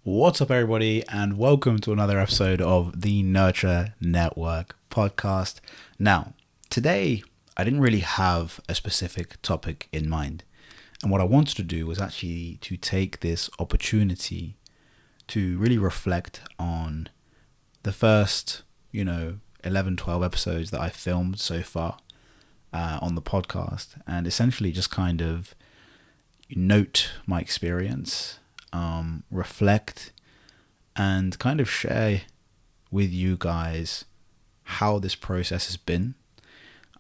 What's up, everybody, and welcome to another episode of the Nurture Network podcast. Now, today, I didn't really have a specific topic in mind. And what I wanted to do was actually to take this opportunity to really reflect on the first, 11, 12 episodes that I filmed so far on the podcast, and essentially just kind of note my experience, reflect, and kind of share with you guys how this process has been.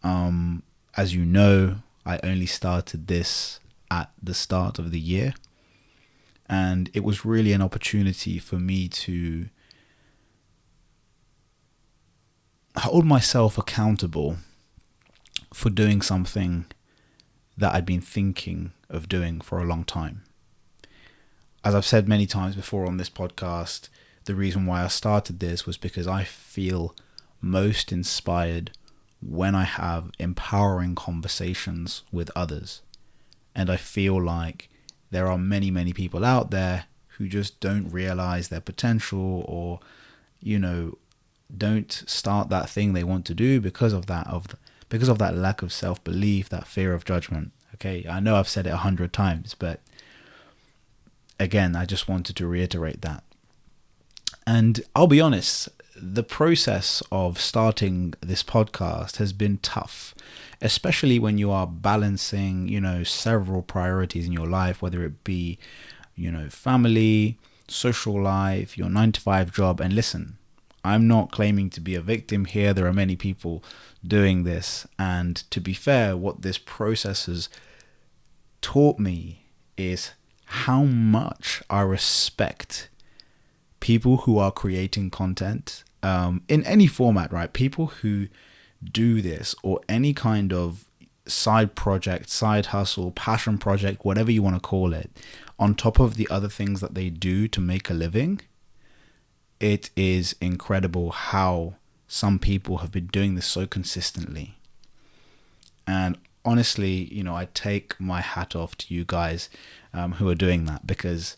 As you know, I only started this at the start of the year, and it was really an opportunity for me to hold myself accountable for doing something that I'd been thinking of doing for a long time. As I've said many times before on this podcast, the reason why I started this was because I feel most inspired when I have empowering conversations with others. And I feel like there are many, many people out there who just don't realize their potential, or, don't start that thing they want to do because of that lack of self-belief, that fear of judgment. Okay, I know I've said it 100 times, but again, I just wanted to reiterate that. And I'll be honest, the process of starting this podcast has been tough, especially when you are balancing, several priorities in your life, whether it be, family, social life, your 9-to-5 job. And listen, I'm not claiming to be a victim here. There are many people doing this. And to be fair, what this process has taught me is how much I respect people who are creating content in any format, right? People who do this, or any kind of side project, side hustle, passion project, whatever you want to call it, on top of the other things that they do to make a living. It is incredible how some people have been doing this so consistently. And honestly, I take my hat off to you guys who are doing that, because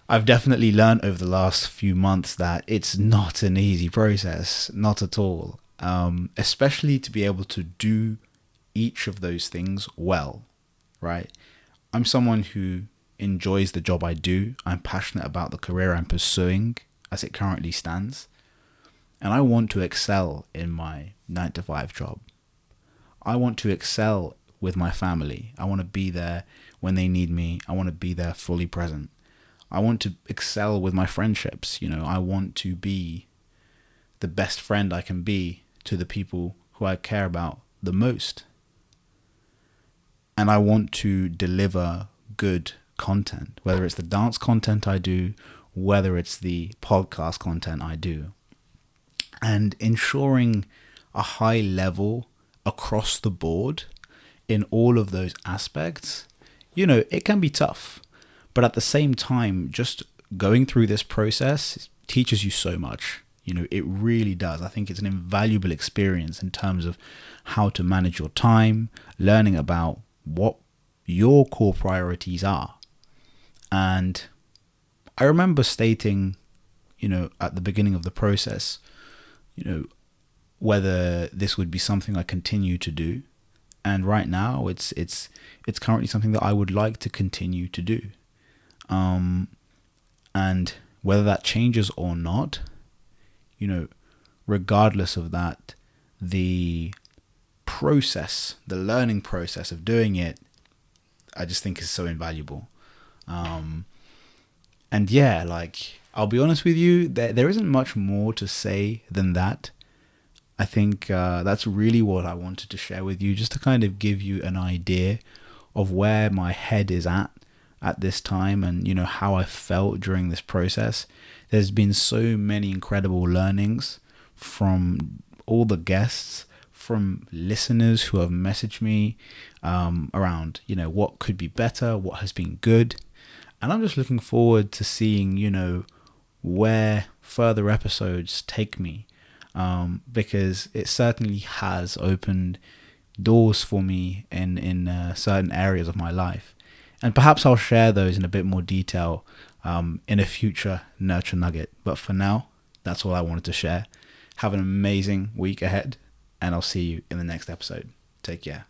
I've definitely learned over the last few months that it's not an easy process, not at all. Especially to be able to do each of those things well, right? I'm someone who enjoys the job I do. I'm passionate about the career I'm pursuing as it currently stands. And I want to excel in my 9-to-5 job. I want to excel with my family. I want to be there when they need me. I want to be there fully present. I want to excel with my friendships. I want to be the best friend I can be to the people who I care about the most. And I want to deliver good content, whether it's the dance content I do, whether it's the podcast content I do. And ensuring a high level across the board in all of those aspects, it can be tough. But at the same time, just going through this process teaches you so much. It really does. I think it's an invaluable experience in terms of how to manage your time, learning about what your core priorities are. And I remember stating, at the beginning of the process, whether this would be something I continue to do. And right now, it's currently something that I would like to continue to do. And whether that changes or not, regardless of that, the process, the learning process of doing it, I just think is so invaluable. And yeah, I'll be honest with you, there isn't much more to say than that. I think that's really what I wanted to share with you, just to kind of give you an idea of where my head is at this time, and how I felt during this process. There's been so many incredible learnings from all the guests, from listeners who have messaged me around what could be better, what has been good. And I'm just looking forward to seeing where further episodes take me, because it certainly has opened doors for me in certain areas of my life. And perhaps I'll share those in a bit more detail in a future Nurture Nugget. But for now, that's all I wanted to share. Have an amazing week ahead, and I'll see you in the next episode. Take care.